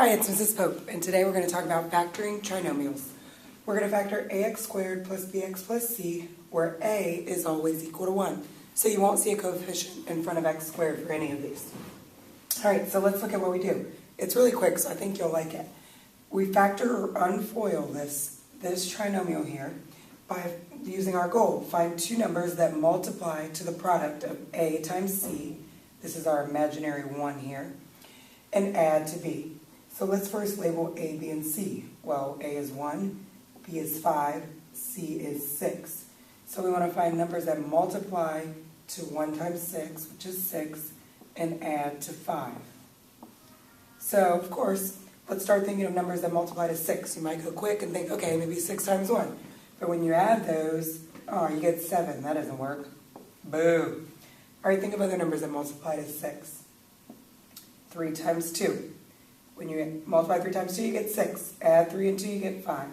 Hi, it's Mrs. Pope, and today we're going to talk about factoring trinomials. We're going to factor ax squared plus bx plus c, where a is always equal to 1. So you won't see a coefficient in front of x squared for any of these. All right, so let's look at what we do. It's really quick, so I think you'll like it. We factor or unfoil this trinomial here by using our goal. Find two numbers that multiply to the product of a times c. This is our imaginary 1 here. And add to b. So let's first label a, b, and c. Well, a is 1, b is 5, c is 6. So we want to find numbers that multiply to 1 times 6, which is 6, and add to 5. So, of course, let's start thinking of numbers that multiply to 6. You might go quick and think, okay, maybe 6 times 1. But when you add those, you get 7. That doesn't work. Boo. All right, think of other numbers that multiply to 6. 3 times 2. When you multiply 3 times 2, you get 6. Add 3 and 2, you get 5.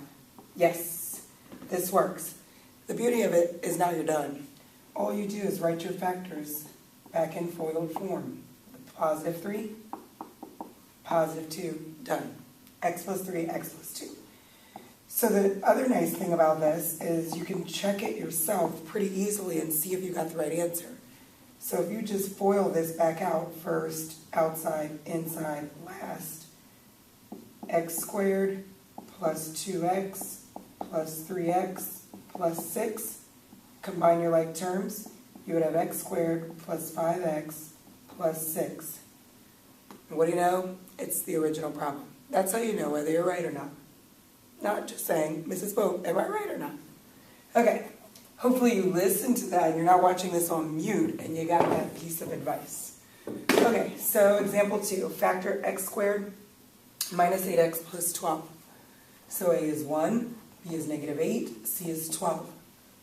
Yes, this works. The beauty of it is now you're done. All you do is write your factors back in FOILed form. Positive 3, positive 2, done. X plus 3, x plus 2. So the other nice thing about this is you can check it yourself pretty easily and see if you got the right answer. So if you just FOIL this back out, first, outside, inside, last, x squared plus 2x plus 3x plus 6, combine your like terms, you would have x squared plus 5x plus 6. And what do you know? It's the original problem. That's how you know whether you're right or not. Not just saying, Mrs. Pope, am I right or not? Okay, hopefully you listened to that and you're not watching this on mute and you got that piece of advice. Okay, so example 2, factor x squared minus 8x plus 12. So a is 1, b is negative 8, c is 12.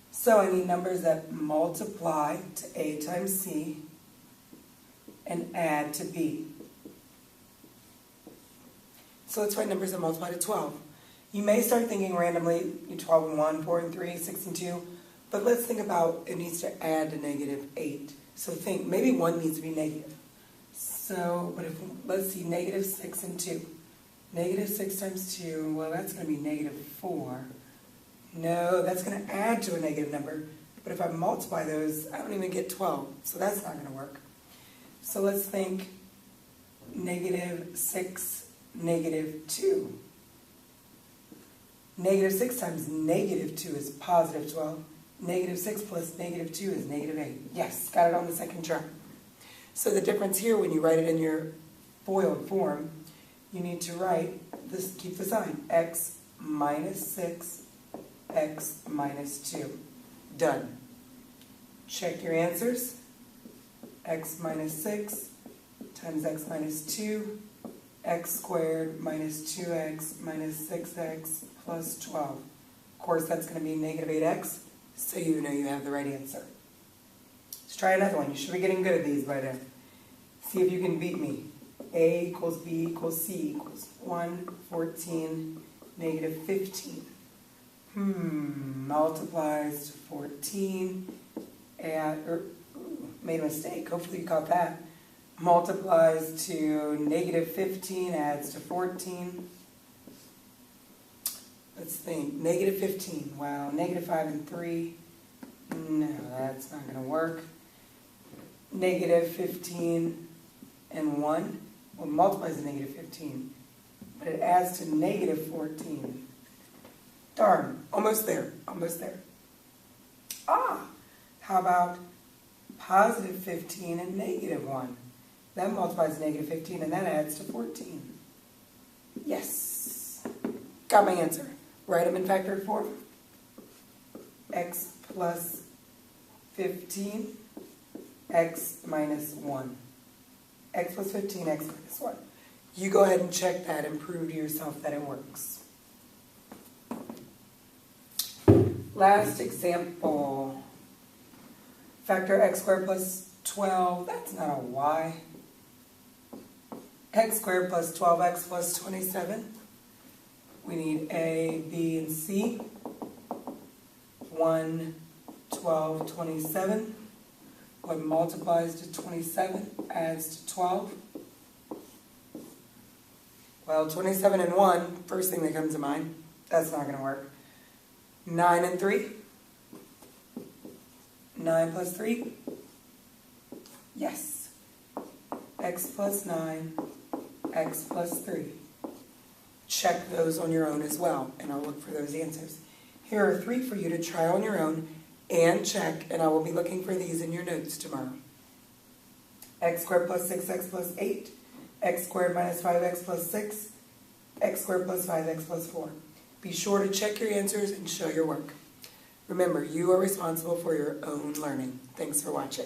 So I need numbers that multiply to a times c and add to b. So let's write numbers that multiply to 12. You may start thinking randomly, 12 and 1, 4 and 3, 6 and 2, but let's think about it needs to add to negative 8. So think, maybe 1 needs to be negative. So let's see, negative 6 and 2. Negative 6 times 2, well, that's going to be negative 4. No, that's going to add to a negative number. But if I multiply those, I don't even get 12. So that's not going to work. So let's think negative 6, negative 2. Negative 6 times negative 2 is positive 12. Negative 6 plus negative 2 is negative 8. Yes, got it on the second try. So the difference here, when you write it in your FOILed form, you need to write this, keep the sign, x minus 6, x minus 2. Done. Check your answers. X minus 6 times x minus 2, x squared minus 2x minus 6x plus 12. Of course, that's going to be negative 8x, so you know you have the right answer. Let's try another one. You should be getting good at these by then. See if you can beat me. A equals B equals C equals 1, 14, negative 15. Multiplies to 14, made a mistake, hopefully you caught that. Multiplies to negative 15, adds to 14. Let's think, negative 15, wow, negative 5 and 3. No, that's not going to work. Negative 15 and 1. Well, it multiplies to negative 15, but it adds to negative 14. Darn, almost there, almost there. How about positive 15 and negative 1? That multiplies to negative 15 and that adds to 14. Yes, got my answer. Write them in factored form. X plus 15, x minus 1. X plus 15, x minus 1. You go ahead and check that and prove to yourself that it works. Last example. Factor x squared plus 12. That's not a y. X squared plus 12x plus 27. We need a, b, and c. 1, 12, 27. What multiplies to 27 adds to 12. Well, 27 and 1, first thing that comes to mind. That's not going to work. 9 and 3. 9 plus 3. Yes. X plus 9. X plus 3. Check those on your own as well, and I'll look for those answers. Here are 3 for you to try on your own and check, and I will be looking for these in your notes tomorrow. X squared plus 6x plus 8. X squared minus 5x plus 6. X squared plus 5x plus 4. Be sure to check your answers and show your work. Remember, you are responsible for your own learning. Thanks for watching.